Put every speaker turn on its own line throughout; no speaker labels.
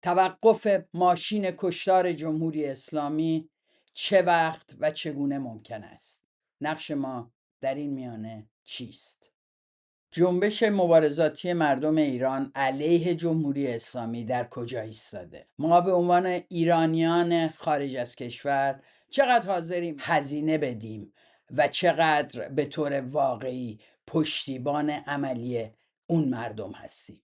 توقف ماشین کشتار جمهوری اسلامی چه وقت و چگونه ممکن است؟ نقش ما در این میانه چیست؟ جنبش مبارزاتی مردم ایران علیه جمهوری اسلامی در کجا ایستاده؟ ما به عنوان ایرانیان خارج از کشور چقدر حاضریم هزینه بدیم و چقدر به طور واقعی پشتیبان عملی اون مردم هستیم؟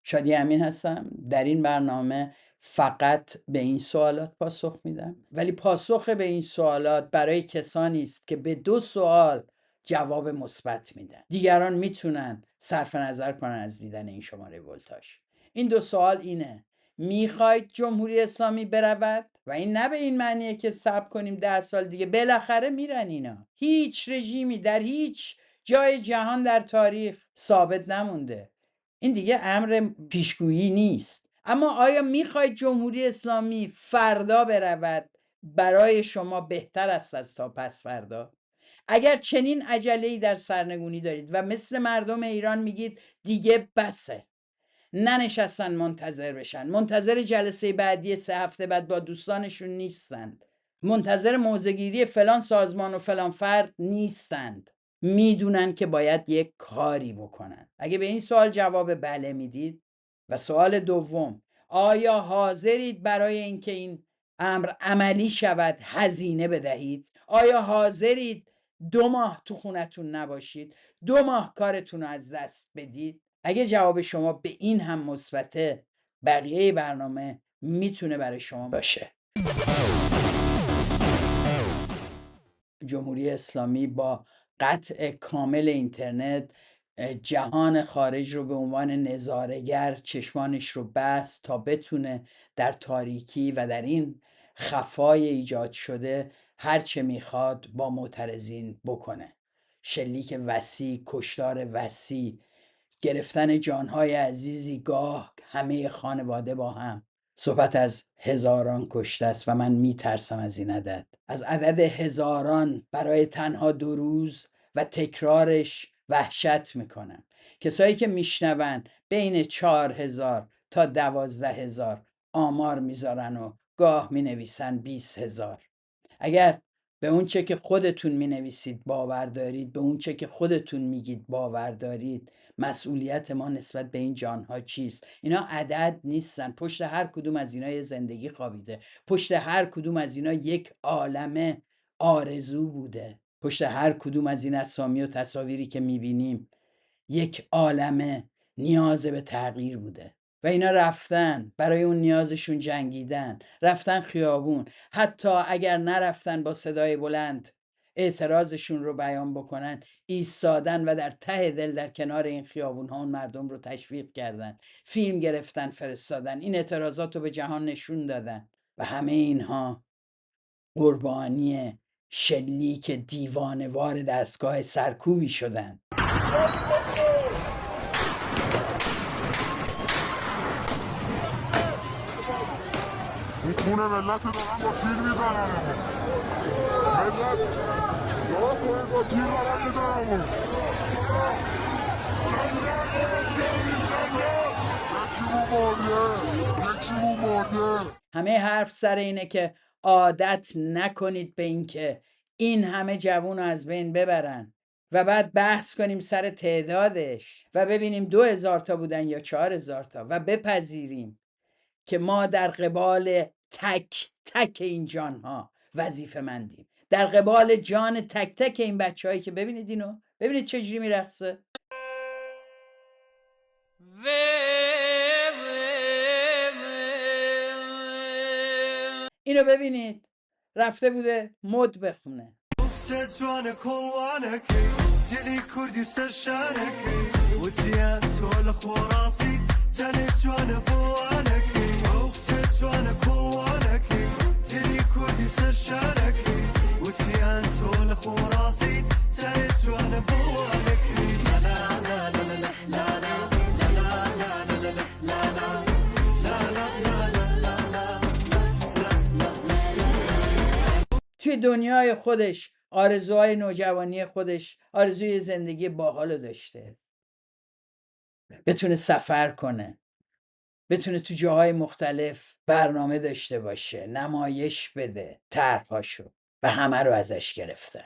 شادی امین هستم. در این برنامه فقط به این سوالات پاسخ میدم، ولی پاسخ به این سوالات برای کسانی است که به 2 سوال جواب مثبت میدن. دیگران میتونن صرف نظر کنن از دیدن این شماره ولتاژ. این 2 سوال اینه: میخواید جمهوری اسلامی برود؟ و این نه به این معنیه که صبر کنیم 10 سال دیگه بالاخره میرن اینا. هیچ رژیمی در هیچ جای جهان در تاریخ ثابت نمونده. این دیگه امر پیشگویی نیست. اما آیا میخواید جمهوری اسلامی فردا برود؟ برای شما بهتر است از تا پس فردا؟ اگر چنین عجله‌ای در سرنگونی دارید و مثل مردم ایران میگید دیگه بسه، ننشستن منتظر بشن، منتظر جلسه بعدی 3 هفته بعد با دوستانشون نیستند، منتظر موضع‌گیری فلان سازمان و فلان فرد نیستند، میدونن که باید یک کاری بکنن. اگه به این سوال جواب بله میدید و سوال دوم آیا حاضرید برای اینکه این امر عملی شود هزینه بدهید؟ آیا حاضرید 2 ماه تو خونتون نباشید؟ 2 ماه کارتون رو از دست بدید؟ اگه جواب شما به این هم مثبته، بقیه برنامه میتونه برای شما باشه. جمهوری اسلامی با قطع کامل اینترنت جهان خارج رو به عنوان نظاره‌گر چشمانش رو بست تا بتونه در تاریکی و در این خفای ایجاد شده هر چه میخواد با معترضین بکنه. شلیک وسیع، کشتار وسیع، گرفتن جانهای عزیزی، گاه همه خانواده با هم. صحبت از هزاران کشته است و من میترسم از این عدد، از عدد هزاران برای تنها 2 روز و تکرارش وحشت میکنم. کسایی که میشنون بین 4000 تا 12000 آمار میذارن و گاه مینویسن 20000. اگر به اون چه که خودتون مینویسید باور دارید، به اون چه که خودتون میگید باور دارید، مسئولیت ما نسبت به این جانها چیست؟ اینا عدد نیستن. پشت هر کدوم از اینا یه زندگی خوابیده. پشت هر کدوم از اینا یک عالمه آرزو بوده. پشت هر کدوم از این اسامی و تصاویری که میبینیم یک عالمه نیاز به تغییر بوده و اینا رفتن برای اون نیازشون جنگیدن، رفتن خیابون. حتی اگر نرفتن با صدای بلند اعتراضشون رو بیان بکنن، ایستادن و در ته دل در کنار این خیابون ها اون مردم رو تشویق کردن، فیلم گرفتن فرستادن، این اعتراضات رو به جهان نشون دادن و همه اینها قربانی شلیک دیوانوار دستگاه سرکوبی شدن.
این خونه ملت دارن با تیر میزنن. ملت دارن کنید با تیر دارن میزنن. یکی مو مرده.
همه حرف سر اینه که عادت نکنید به این که این همه جوون از بین ببرن و بعد بحث کنیم سر تعدادش و ببینیم 2000 تا بودن یا 4000 تا و بپذیریم که ما در قبال تک تک این جانها وظیفه مندیم، در قبال جان تک تک این بچه هایی که ببینید اینو، ببینید چجوری میرقصه. اینو ببینید، رفته بوده مد بخونه. توی دنیای خودش آرزوهای نوجوانی خودش آرزوی زندگی باحال داشته، بتونه سفر کنه، بتونه تو جاهای مختلف برنامه داشته باشه، نمایش بده طرح‌هاشو و همه رو ازش گرفتن.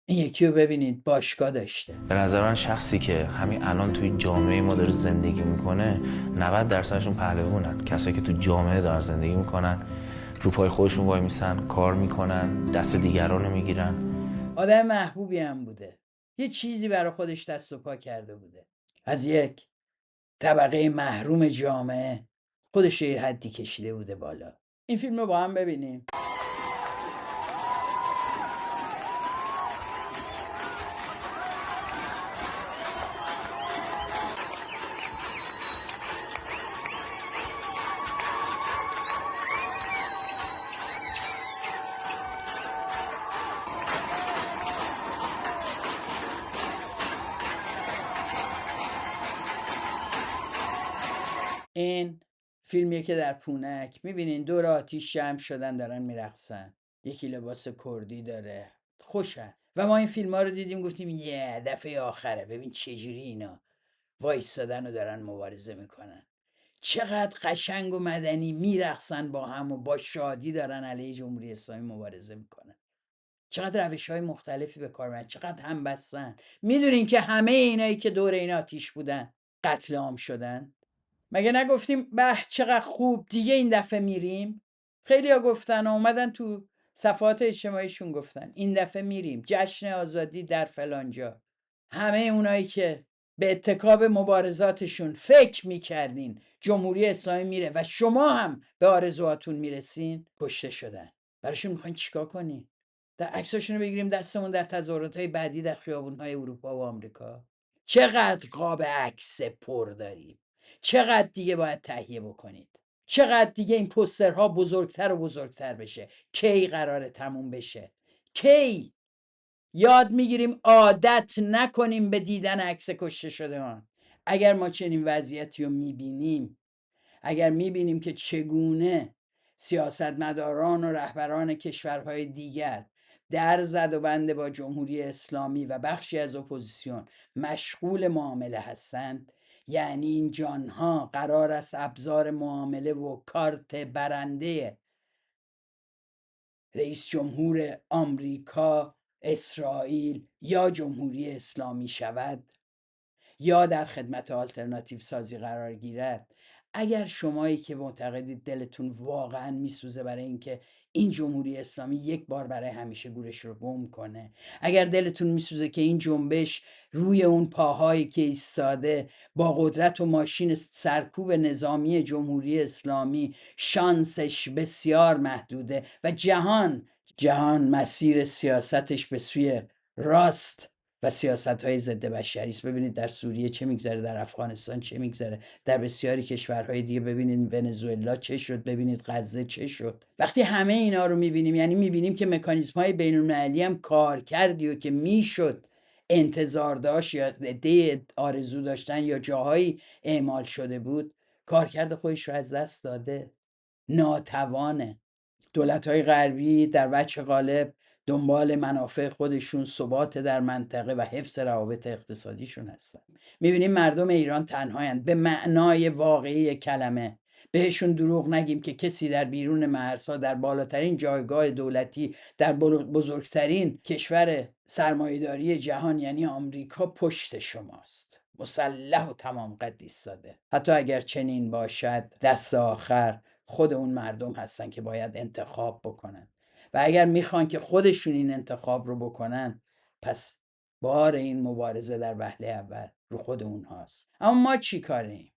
این یکی رو ببینید باشگاه داشته.
به نظر من شخصی که همین الان توی جامعه ما داره زندگی میکنه 90%شون پهلوانن. کسایی که تو جامعه دارن زندگی میکنن، رو پای خودشون وای میسن، کار میکنن، دست دیگران رو میگیرن.
آدم محبوبی هم بوده، یه چیزی برای خودش دست و پا کرده بوده، از یک طبقه محروم جامعه خودش یه حدی کشیده بوده بالا. این فیلم رو با هم ببینیم. این فیلمیه که در پونک میبینین دور آتیش جمع شدن دارن میرقصن، یکی لباس کردی داره، خوشن. و ما این فیلم ها رو دیدیم گفتیم یه دفعه آخره، ببین چجوری اینا وایستادن و دارن مبارزه میکنن، چقدر قشنگ و مدنی میرقصن با هم و با شادی دارن علیه جمهوری اسلامی مبارزه میکنن، چقدر روش‌های مختلفی به کار میبرن، چقدر هم بستن. میدونین که همه اینایی که دور این آتیش بودن قتل عام شدن؟ مگه نگفتیم به چقدر خوب دیگه این دفعه میریم؟ خیلی ها گفتن و اومدن تو صفحات اجتماعیشون گفتن این دفعه میریم جشن آزادی در فلانجا. همه اونایی که به اتکاب مبارزاتشون فکر میکردین جمهوری اسلامی میره و شما هم به آرزوهاتون میرسین، کشته شدن. براشون میخواین چیکار کنین؟ در عکساشون رو بگیریم دستمون در تظاهرات‌های بعدی در خیابون‌های اروپا و آمریکا؟ چقدر قاب عکس پر داریم؟ چقدر دیگه باید تهیه بکنید؟ چقدر دیگه این پوسترها بزرگتر و بزرگتر بشه؟ کی قراره تموم بشه؟ کی یاد میگیریم عادت نکنیم به دیدن عکس کشته شدگان؟ اگر ما چنین وضعیتی رو میبینیم، اگر میبینیم که چگونه سیاستمداران و رهبران کشورهای دیگر در زد و بند با جمهوری اسلامی و بخشی از اپوزیسیون مشغول معامله هستند، یعنی این جانها قرار است ابزار معامله و کارت برنده رئیس جمهور آمریکا، اسرائیل یا جمهوری اسلامی شود یا در خدمت آلترناتیو سازی قرار گیرد. اگر شمایی که معتقدید دلتون واقعا میسوزه برای اینکه این جمهوری اسلامی یک بار برای همیشه گورش رو گم کنه، اگر دلتون میسوزه که این جنبش روی اون پاهایی که ایستاده با قدرت و ماشین سرکوب نظامی جمهوری اسلامی شانسش بسیار محدوده و جهان مسیر سیاستش به سوی راست و سیاست‌های ضد بشری است. ببینید در سوریه چه میگذره، در افغانستان چه میگذره، در بسیاری کشورهای دیگه ببینید ونزوئلا چه شد، ببینید غزه چه شد. وقتی همه اینا رو میبینیم یعنی میبینیم که مکانیزم‌های بین‌المللی هم کار کردی و که میشد انتظار داشت یا عده آرزو داشتن یا جاهایی اعمال شده بود، کارکرد خودش رو از دست داده، ناتوانه. دولت‌های غربی در وجه غالب دنبال منافع خودشون، ثبات در منطقه و حفظ روابط اقتصادیشون هستن. میبینیم مردم ایران تنهایند به معنای واقعی کلمه. بهشون دروغ نگیم که کسی در بیرون مرزها در بالاترین جایگاه دولتی در بزرگترین کشور سرمایه‌داری جهان یعنی آمریکا پشت شماست، مسلح و تمام قد ایستاده. حتی اگر چنین باشد دست آخر خود اون مردم هستن که باید انتخاب بکنن و اگر میخوان که خودشون این انتخاب رو بکنن پس بار این مبارزه در وهله اول رو خود اونهاست. اما ما چی کاریم؟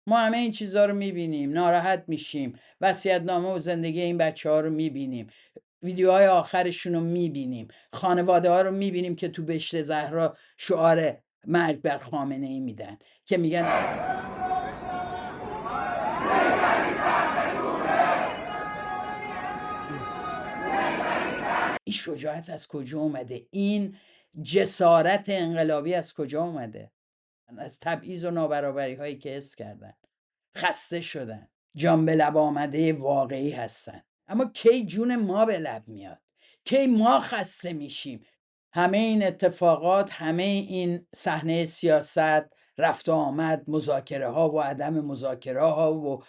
ما همه این چیزها رو میبینیم، ناراحت میشیم، وصیت‌نامه و زندگی این بچه‌ها رو میبینیم، ویدیوهای آخرشون رو میبینیم، خانواده ها رو میبینیم که تو بهشت زهرا شعار مرگ بر خامنه‌ای میدن که میگن این شجاعت از کجا اومده؟ این جسارت انقلابی از کجا اومده؟ از تبعیض و نابرابری هایی که حس کردن، خسته شدن، جان به لب آمده واقعی هستن. اما کی جون ما به لب میاد؟ کی ما خسته میشیم؟ همه این اتفاقات، همه این صحنه سیاست، رفت و آمد، مذاکره ها و عدم مذاکره ها و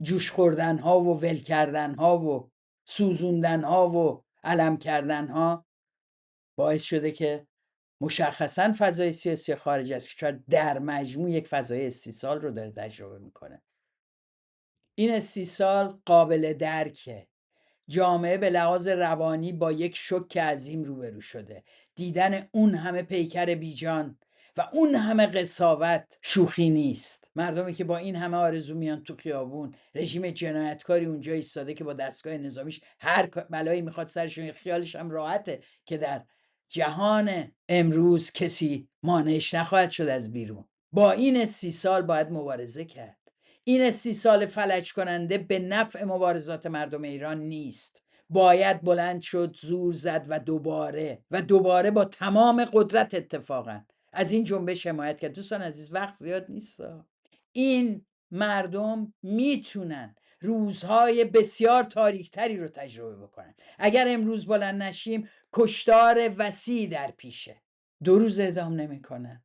جوش خوردن ها و ول کردن ها و سوزوندن ها و علم کردن ها باعث شده که مشخصا فضای سیاسی خارج از کشور در مجموع یک فضای استیصال رو داره تجربه میکنه. این استیصال قابل درکه. جامعه به لحاظ روانی با یک شوک عظیم روبرو شده. دیدن اون همه پیکر بیجان و اون همه قساوت شوخی نیست. مردمی که با این همه آرزو میان تو خیابون، رژیم جنایتکاری اونجا ایستاده که با دستگاه نظامیش هر بلایی میخواد سرشون، خیالش هم راحته که در جهان امروز کسی مانعش نخواهد شد از بیرون. با این استیصال باید مبارزه کرد. این استیصال فلج کننده به نفع مبارزات مردم ایران نیست. باید بلند شد، زور زد و دوباره با تمام قدرت اتفاقا از این جنبش حمایت کرد. دوستان عزیز، وقت زیاد نیست. این مردم میتونن روزهای بسیار تاریکتری رو تجربه بکنن. اگر امروز بلند نشیم کشتار وسیع در پیشه. 2 روز اعدام نمیکنن.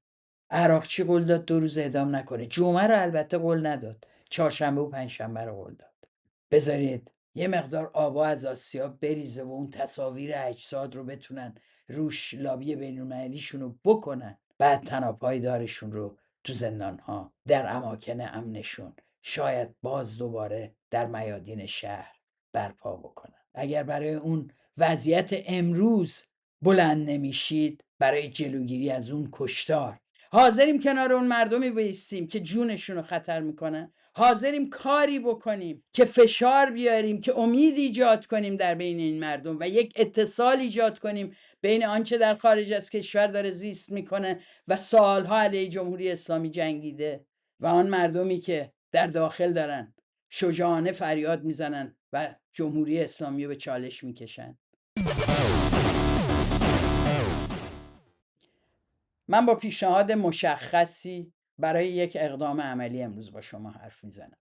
عراقچی قول داد 2 روز اعدام نکنه. جمعه رو البته قول نداد، چهارشنبه و پنجشنبه رو قول داد. بذارید یه مقدار آبا از آسیاب بریزه و اون تصاویر اجساد رو بتونن روش لابی بین‌المللیشون رو بکنن، بعد تناب‌پایدارشون رو تو زندان‌ها در اماکن امنشون شاید باز دوباره در میادین شهر برپا بکنن. اگر برای اون وضعیت امروز بلند نمیشید، برای جلوگیری از اون کشتار حاضریم کنار اون مردمی بایستیم که جونشون رو خطر میکنن. حاضریم کاری بکنیم که فشار بیاریم، که امید ایجاد کنیم در بین این مردم و یک اتصال ایجاد کنیم بین آنچه در خارج از کشور داره زیست میکنه و سالها علیه جمهوری اسلامی جنگیده و آن مردمی که در داخل دارن شجاعانه فریاد میزنن و جمهوری اسلامی رو به چالش میکشن. من با پیشنهاد مشخصی برای یک اقدام عملی امروز با شما حرف میزنم.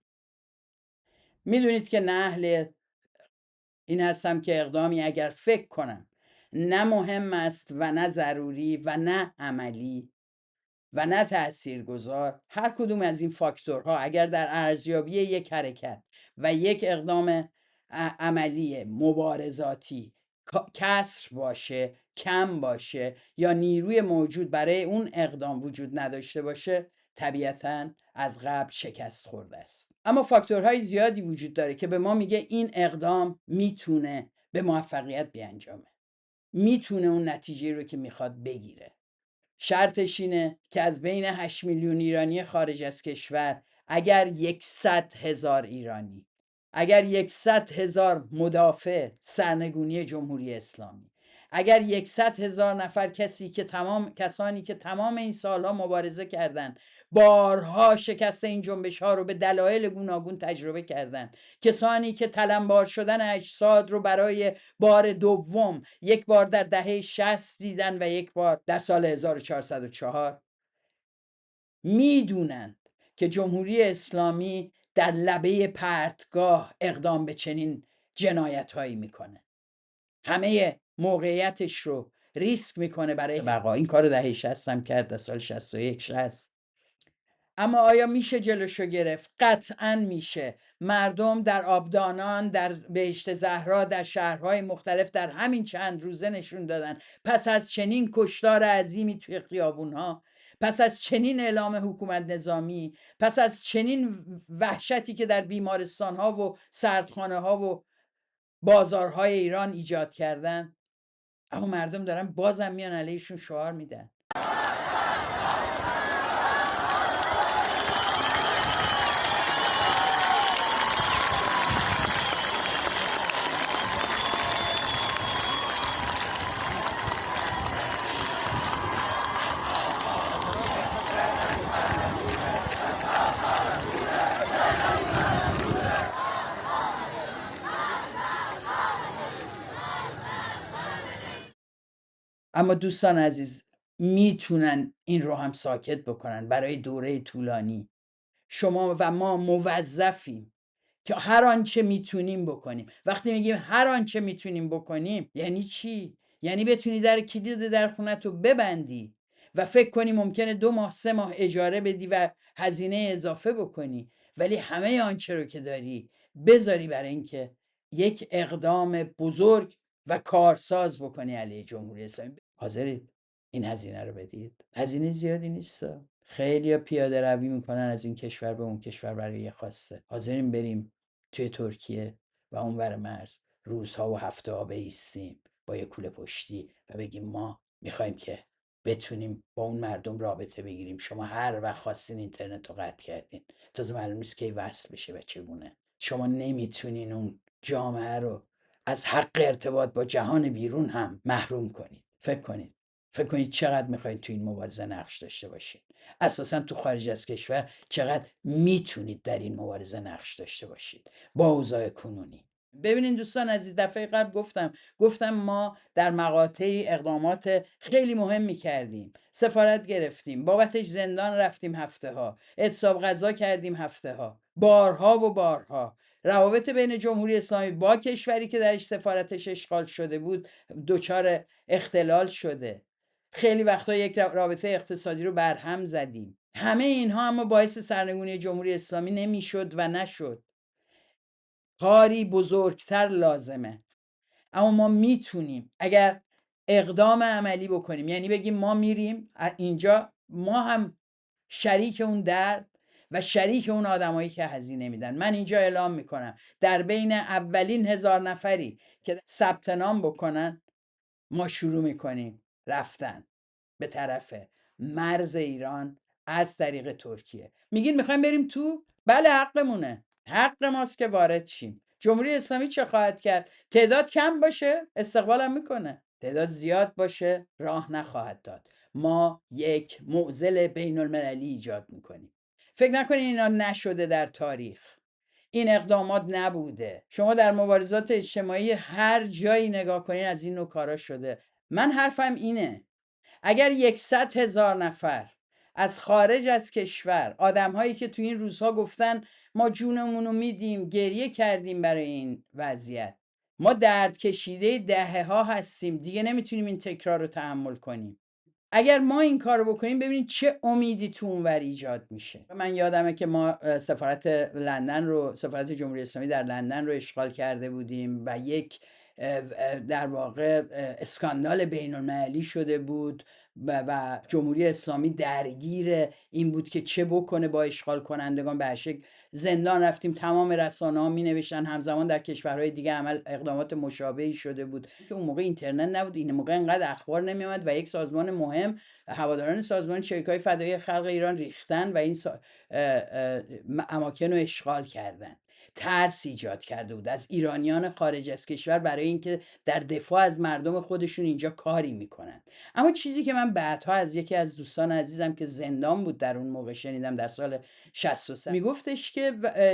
میدونید که نه اهل این هستم که اقدامی اگر فکر کنم نه مهم است و نه ضروری و نه عملی و نه تاثیرگذار، هر کدوم از این فاکتورها اگر در ارزیابی یک حرکت و یک اقدام عملی مبارزاتی کسر باشه، کم باشه یا نیروی موجود برای اون اقدام وجود نداشته باشه، طبیعتاً از قبل شکست خورده است. اما فاکتورهای زیادی وجود داره که به ما میگه این اقدام میتونه به موفقیت بیانجامه، میتونه اون نتیجه رو که میخواد بگیره. شرطش اینه که از بین 8 میلیون ایرانی خارج از کشور اگر 100,000 ایرانی، اگر 100,000 مدافع سرنگونی جمهوری اسلامی، اگر 100,000 نفر کسانی که تمام این سالها مبارزه کردن، بارها شکست این جنبش ها رو به دلایل گوناگون تجربه کردن، کسانی که تلمبار شدن اجساد رو برای بار دوم، یک بار در دهه 60 دیدن و یک بار در سال 1404، میدونند که جمهوری اسلامی در لبه پرتگاه اقدام به چنین جنایت هایی میکنه. همه موقعیتش رو ریسک میکنه برای بقا. این کار دهه 60 هم کرد، در سال 61 60. اما آیا میشه جلوشو گرفت؟ قطعاً میشه. مردم در آبدانان، در بهشت زهرا، در شهرهای مختلف در همین چند روزه نشون دادن پس از چنین کشتار عظیمی توی خیابونها، پس از چنین اعلام حکومت نظامی، پس از چنین وحشتی که در بیمارستانها و سردخانه ها و بازارهای ایران ایجاد کردن، اما مردم دارن بازم میان علیهشون شعار میدن. اما دوستان عزیز، میتونن این رو هم ساکت بکنن برای دوره طولانی. شما و ما موظفیم که هر آنچه میتونیم بکنیم. وقتی میگیم هر آنچه میتونیم بکنیم یعنی چی؟ یعنی بتونی در کلید در خونت رو ببندی و فکر کنی ممکنه 2 ماه 3 ماه اجاره بدی و هزینه اضافه بکنی، ولی همه آنچه رو که داری بذاری برای اینکه یک اقدام بزرگ و کارساز بکنی علیه جمهوری اسلامی. حاضرید این هزینه رو بدید؟ هزینه زیادی نیست. خیلی پیاده روی میکنن از این کشور به اون کشور برای یه خواسته. حاضرین بریم توی ترکیه و اونور مرز روزها و هفته ها بایستیم با یه کوله پشتی و بگیم ما میخوایم که بتونیم با اون مردم رابطه بگیریم. شما هر وقت خواستین اینترنت رو قطع کردین، تازه معلوم نیست کی وصل بشه و چگونه. شما نمیتونین اون جامعه رو از حق ارتباط با جهان بیرون هم محروم کنید. فکر کنید چقدر میخواید تو این مبارزه نقش داشته باشید. اساسا تو خارج از کشور چقدر میتونید در این مبارزه نقش داشته باشید با اوضاع کنونی. ببینید دوستان عزیز، دفعه قبل گفتم ما در مقاطعی اقدامات خیلی مهمی کردیم. سفارت گرفتیم، بابتش زندان رفتیم هفته ها، اعتصاب غذا کردیم هفته ها، بارها و بارها. روابط بین جمهوری اسلامی با کشوری که درش سفارتش اشغال شده بود دچار اختلال شده. خیلی وقتا یک رابطه اقتصادی رو برهم زدیم. همه اینها اما باعث سرنگونی جمهوری اسلامی نمیشد و نشد. کاری بزرگتر لازمه، اما ما میتونیم اگر اقدام عملی بکنیم، یعنی بگیم ما میریم اینجا، ما هم شریک اون درد و شریک اون آدمایی که هزینه میدن. من اینجا اعلام میکنم در بین اولین 1000 نفری که ثبت نام بکنن ما شروع میکنیم رفتن به طرف مرز ایران از طریق ترکیه. میگین میخوایم بریم تو؟ بله، حقمونه، حق ماست که وارد شیم. جمهوری اسلامی چه خواهد کرد؟ تعداد کم باشه استقبالم میکنه، تعداد زیاد باشه راه نخواهد داد. ما یک معضل بین المللی ایجاد میکنیم. فکر نکنین اینا نشده در تاریخ، این اقدامات نبوده. شما در مبارزات اجتماعی هر جایی نگاه کنین از این نوع کارا شده. من حرفم اینه اگر 100,000 نفر از خارج از کشور، آدم هایی که تو این روزها گفتن ما جونمون رو میدیم، گریه کردیم برای این وضعیت، ما درد کشیده دهه ها هستیم، دیگه نمیتونیم این تکرار رو تحمل کنیم. اگر ما این کار رو بکنیم ببینید چه امیدی تو اونور ایجاد میشه. من یادمه که ما سفارت جمهوری اسلامی در لندن رو اشغال کرده بودیم و یک در واقع اسکاندال بین المللی شده بود و جمهوری اسلامی درگیر این بود که چه بکنه با اشغال کنندگان. به هر شکل زندان رفتیم، تمام رسانه‌ها می‌نوشتن، همزمان در کشورهای دیگه اقدامات مشابهی شده بود که اون موقع اینترنت نبود، این موقع انقدر اخبار نمی‌آمد و یک سازمان مهم، هواداران سازمان شریکای فدایی خلق ایران ریختن و این اماکن رو اشغال کردن. ترس ایجاد کرده بود از ایرانیان خارج از کشور برای اینکه در دفاع از مردم خودشون اینجا کاری میکنن. اما چیزی که من بعدها از یکی از دوستان عزیزم که زندان بود در اون موقع شنیدم، در سال 63، میگفتش که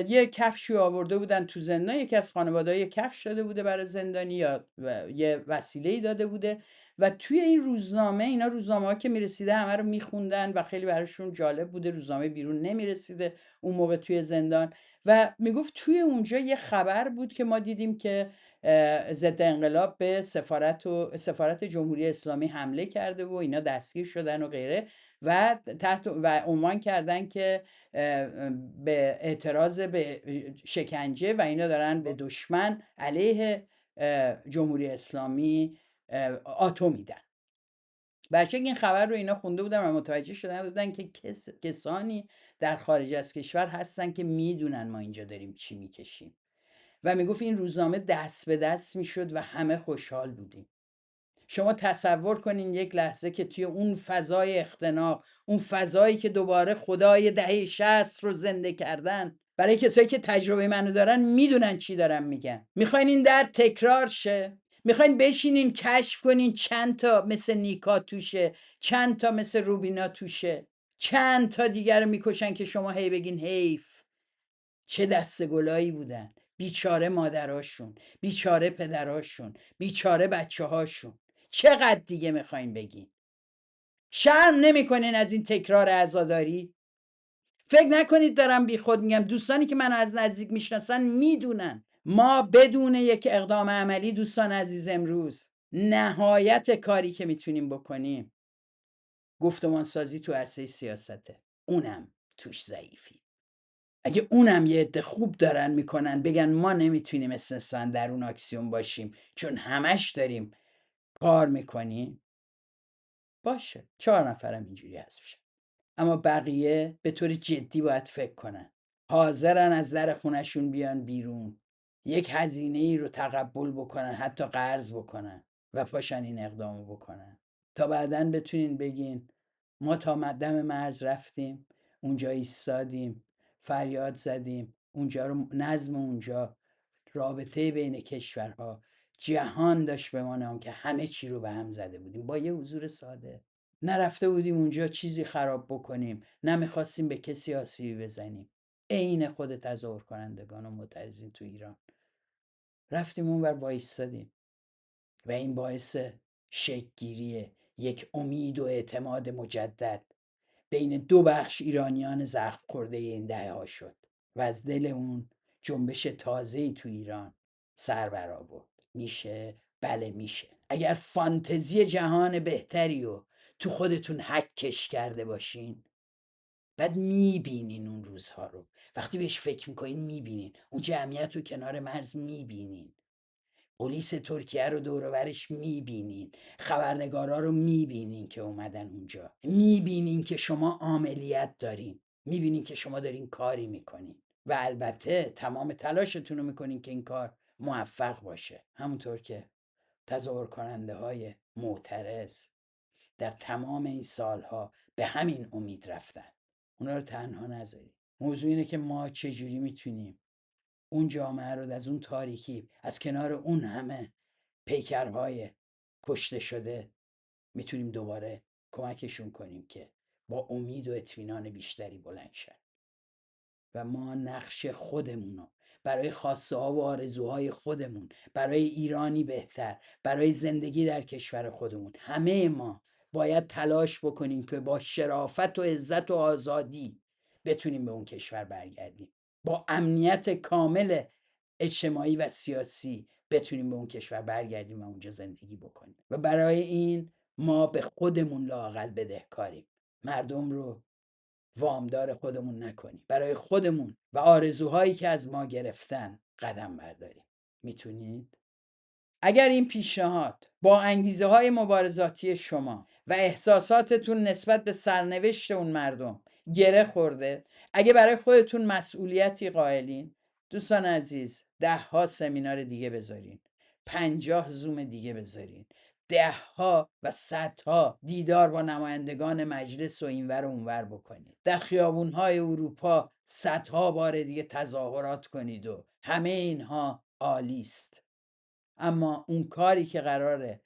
یه کفشی آورده بودن تو زندان، یکی از خانواده‌ها یه کفش داده بوده برای زندانی یا یه وسیله‌ای داده بوده و توی این روزنامه، اینا روزنامه‌ها که میرسیده همه رو میخوندن و خیلی براشون جالب بوده، روزنامه بیرون نمیرسیده اون موقع توی زندان، و میگفت توی اونجا یه خبر بود که ما دیدیم که ضد انقلاب به سفارت جمهوری اسلامی حمله کرده و اینا دستگیر شدن و غیره و عنوان کردن که به اعتراض به شکنجه و اینا دارن به دشمن علیه جمهوری اسلامی آتو میدن. بچه این خبر رو اینا خونده بودن و متوجه شدن بودن که کسانی در خارج از کشور هستن که میدونن ما اینجا داریم چی میکشیم و میگفت این روزنامه دست به دست میشد و همه خوشحال بودیم. شما تصور کنین یک لحظه که توی اون فضای اختناق، اون فضایی که دوباره خدای دهه 60 رو زنده کردن، برای کسایی که تجربه منو دارن میدونن چی دارم میگم. میخواین این در تکرار شه؟ میخواین بشینین کشف کنین چند تا مثل نیکا توشه، چند تا مثل روبینا توشه، چند تا دیگر رو میکشن که شما هی بگین حیف، چه دستگلایی بودن، بیچاره مادراشون، بیچاره پدراشون، بیچاره بچه هاشون. چقدر دیگه میخواین بگین؟ شرم نمیکنین از این تکرار عزاداری؟ فکر نکنید دارم بی خود میگم، دوستانی که من از نزدیک میشناسن میدونن ما بدون یک اقدام عملی، دوستان عزیز، امروز نهایت کاری که میتونیم بکنیم گفتمان سازی تو عرصه سیاسته، اونم توش ضعیفی. اگه اونم یه عده خوب دارن میکنن بگن ما نمیتونیم استثنا در اون اکسیون باشیم چون همش داریم کار میکنیم، باشه 4 نفرم اینجوری حذف شن. اما بقیه به طور جدی باید فکر کنن، حاضرن از در خونشون بیان بیرون، یک هزینه ای رو تقبل بکنن، حتی قرض بکنن و پاشن این اقدامو بکنن تا بعدن بتونین بگین ما تا مدام مرز رفتیم، اونجا ایستادیم، فریاد زدیم، اونجا رو نظم، اونجا رابطه بین کشورها، جهان داشت به ما نام که همه چی رو به هم زده بودیم با یه حضور ساده. نرفته بودیم اونجا چیزی خراب بکنیم، نمیخواستیم به کسی آسیبی بزنیم. عین خود تظاهر کنندگان و معترضین تو ایران رفتیم اونور وایستادیم و این باعث شکل‌گیری یک امید و اعتماد مجدد بین 2 بخش ایرانیان زخم خورده این دهه‌ها شد و از دل اون جنبش تازه‌ای تو ایران سر برآورد. میشه؟ بله میشه. اگر فانتزی جهان بهتری رو تو خودتون حکش کرده باشین، بعد میبینین اون روزها رو، وقتی بهش فکر میکنین میبینین اون جمعیت رو کنار مرز، میبینین پلیس ترکیه رو دور و برش میبینین، خبرنگارا رو میبینین که اومدن اونجا، میبینین که شما عاملیت دارین، میبینین که شما دارین کاری میکنین و البته تمام تلاشتون رو میکنین که این کار موفق باشه. همونطور که تظاهر کننده های معترض در تمام این سالها به همین امید رفتن. اونا رو تنها نذارید. موضوع اینه که ما چجوری میتونیم اون جامعه رو از اون تاریکی، از کنار اون همه پیکرهای کشته شده، میتونیم دوباره کمکشون کنیم که با امید و اطمینان بیشتری بلند شن. و ما نقش خودمونو برای خواسته ها و آرزوهای خودمون، برای ایرانی بهتر، برای زندگی در کشور خودمون، همه ما باید تلاش بکنیم که با شرافت و عزت و آزادی بتونیم به اون کشور برگردیم، با امنیت کامل اجتماعی و سیاسی بتونیم به اون کشور برگردیم و اونجا زندگی بکنیم. و برای این ما به خودمون لااقل بدهکاریم. مردم رو وامدار خودمون نکنیم، برای خودمون و آرزوهایی که از ما گرفتن قدم برداریم. میتونید؟ اگر این پیشنهاد با انگیزه های مبارزاتی شما و احساساتتون نسبت به سرنوشت اون مردم گره خورده، اگه برای خودتون مسئولیتی قائلین، دوستان عزیز 10 سمینار دیگه بذارین، 50 زوم دیگه بذارین، 10 و 100 دیدار با نمایندگان مجلس و اینور و اونور بکنید، در خیابونهای اروپا 100 بار دیگه تظاهرات کنید و همه اینها عالیست. اما اون کاری که قراره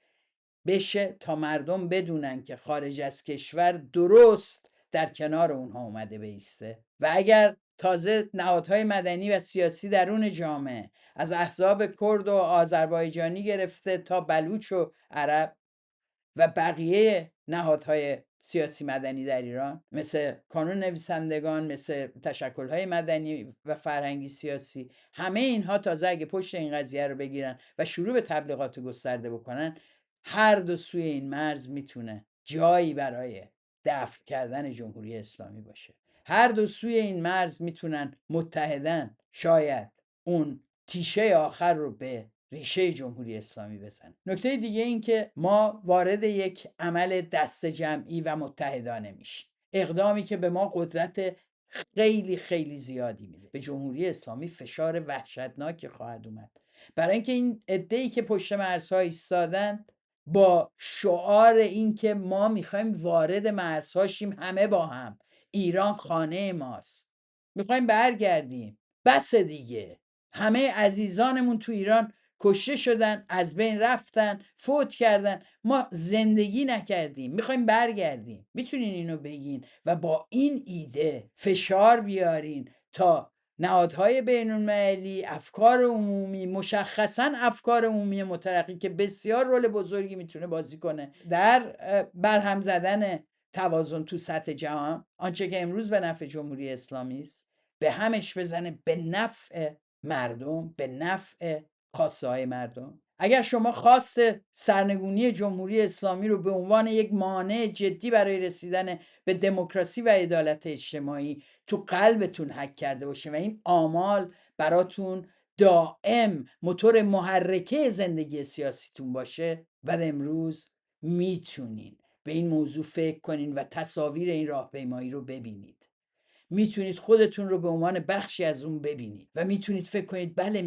بشه تا مردم بدونن که خارج از کشور درست در کنار اونها اومده بیسته، و اگر تازه نهادهای مدنی و سیاسی درون جامعه از احزاب کرد و آذربایجانی گرفته تا بلوچ و عرب و بقیه نهادهای سیاسی مدنی در ایران مثل کانون نویسندگان، مثل تشکل‌های مدنی و فرهنگی سیاسی، همه اینها تازه اگه پشت این قضیه رو بگیرن و شروع به تبلیغات گسترده بکنن، هر دو سوی این مرز میتونه جایی برای دفع کردن جمهوری اسلامی باشه. هر دو سوی این مرز میتونن متحدن شاید اون تیشه آخر رو به ریشه جمهوری اسلامی بزن. نکته دیگه این که ما وارد یک عمل دست جمعی و متحدانه میشیم، اقدامی که به ما قدرت خیلی خیلی زیادی میده. به جمهوری اسلامی فشار وحشتناکی خواهد اومد، برای اینکه این عده‌ای که پشت مرزها ایستادن با شعار این که ما میخوایم وارد مرزها شیم، همه با هم، ایران خانه ماست، میخوایم برگردیم، بس دیگه، همه عزیزانمون تو ایران کشته شدن، از بین رفتن، فوت کردن، ما زندگی نکردیم، میخوایم برگردیم. میتونین اینو بگین و با این ایده فشار بیارین تا نهادهای بین‌المللی، افکار عمومی، مشخصا افکار عمومی مترقی که بسیار رول بزرگی میتونه بازی کنه در برهم زدن توازن تو سطح جهان، آنچه که امروز به نفع جمهوری اسلامی است، به همش بزنه، به نفع مردم، به نفع خواسته های مردم. اگر شما خواست سرنگونی جمهوری اسلامی رو به عنوان یک مانع جدی برای رسیدن به دموکراسی و عدالت اجتماعی تو قلبتون حک کرده باشه و این آمال براتون دائم موتور محرکه زندگی سیاسیتون باشه، بعد امروز میتونین به این موضوع فکر کنین و تصاویر این راهپیمایی رو ببینید. میتونید خودتون رو به عنوان بخشی از اون ببینید و میتونید فکر کنید بله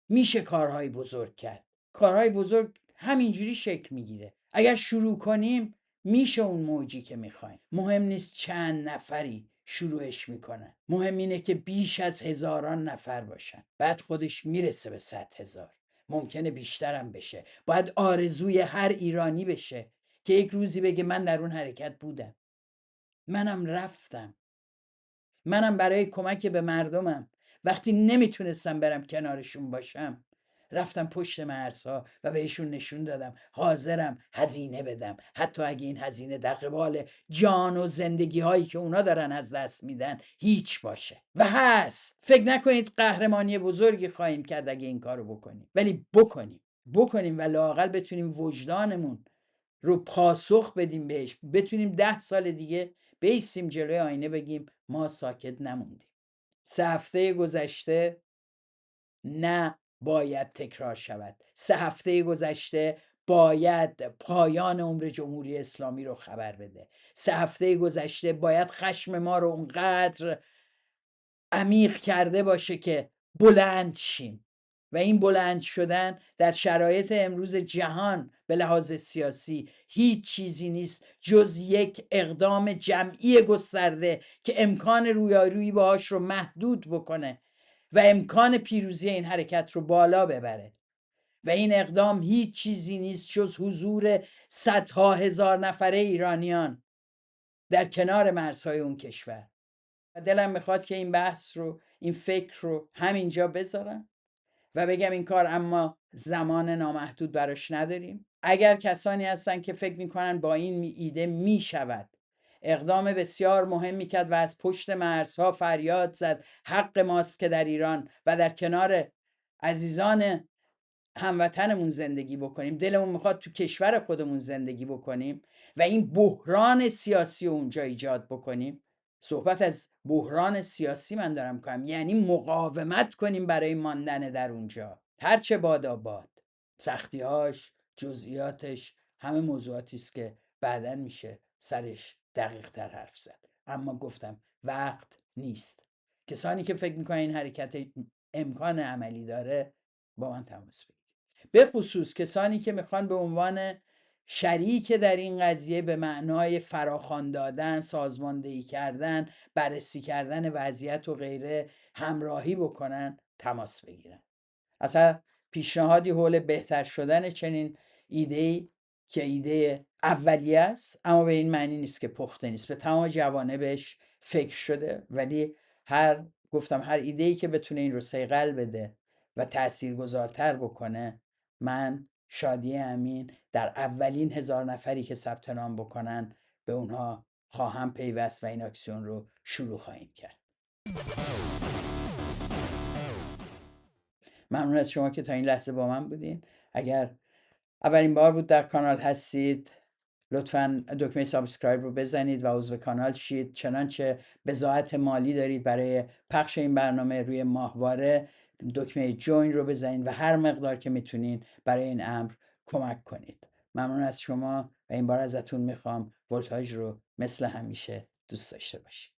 میشه کارهای بزرگ کرد. کارهای بزرگ همینجوری شکل میگیره. اگر شروع کنیم میشه اون موجی که میخوایم. مهم نیست چند نفری شروعش میکنن، مهم اینه که بیش از هزاران نفر باشن. بعد خودش میرسه به 100,000، ممکنه بیشترم بشه. باید آرزوی هر ایرانی بشه که یک روزی بگه من در اون حرکت بودم، منم رفتم، منم برای کمک به مردمم وقتی نمیتونستم برم کنارشون باشم رفتم پشت مرزها و بهشون نشون دادم حاضرم هزینه بدم، حتی اگه این هزینه در قبال جان و زندگی هایی که اونا دارن از دست میدن هیچ باشه. و هست، فکر نکنید قهرمانی بزرگی خواهیم کرد اگه این کارو بکنیم، ولی بکنیم و لااقل بتونیم وجدانمون رو پاسخ بدیم بهش، بتونیم 10 سال دیگه بیستیم جلوی آینه بگیم ما ساکت نموندیم. 3 هفته گذشته نه باید تکرار شود. 3 هفته گذشته باید پایان عمر جمهوری اسلامی رو خبر بده. 3 هفته گذشته باید خشم ما رو اونقدر عمیق کرده باشه که بلند شیم و این بلند شدن در شرایط امروز جهان به لحاظ سیاسی هیچ چیزی نیست جز یک اقدام جمعی گسترده که امکان رویارویی باهاش رو محدود بکنه و امکان پیروزی این حرکت رو بالا ببره. و این اقدام هیچ چیزی نیست جز حضور صدها هزار نفره ایرانیان در کنار مرزهای اون کشور. و دلم میخواد که این بحث رو، این فکر رو همینجا بذارم و بگم این کار اما زمان نامحدود براش نداریم. اگر کسانی هستن که فکر میکنن با این ایده میشود اقدام بسیار مهمی کرد و از پشت مرزها فریاد زد حق ماست که در ایران و در کنار عزیزان هموطنمون زندگی بکنیم، دلمون میخواد تو کشور خودمون زندگی بکنیم و این بحران سیاسی اونجا ایجاد بکنیم. صحبت از بحران سیاسی من دارم کنم، یعنی مقاومت کنیم برای ماندن در اونجا. هرچه باد سختیهاش، جزئیاتش، همه موضوعاتی است که بعداً میشه سرش دقیق تر حرف زد. اما گفتم وقت نیست. کسانی که فکر میکنن این حرکت امکان عملی داره با من تماس بگیرید. به خصوص کسانی که میخوان به عنوان شریک در این قضیه به معنای فراخوان دادن، سازماندهی کردن، بررسی کردن وضعیت و غیره همراهی بکنن تماس بگیرن. اصلا پیشنهادی حول بهتر شدن چنین ایده‌ای که ایده اولیه است اما به این معنی نیست که پخته نیست، به تمام جوانبش فکر شده، ولی هر ایده‌ای که بتونه این رو صیقل بده و تاثیرگذارتر بکنه، من شادی امین در اولین 1000 نفری که ثبت نام بکنن به اونها خواهم پیوست و این اکسیون رو شروع خواهیم کرد. ممنون از شما که تا این لحظه با من بودین. اگر اولین بار بود در کانال هستید لطفاً دکمه سابسکرایب رو بزنید و عضو کانال شید. چنانچه بضاعت مالی دارید برای پخش این برنامه روی ماهواره دکمه جوین رو بزنید و هر مقدار که میتونین برای این امر کمک کنید. ممنون از شما و این بار ازتون میخوام ولتاژ رو مثل همیشه دوست داشته باشید.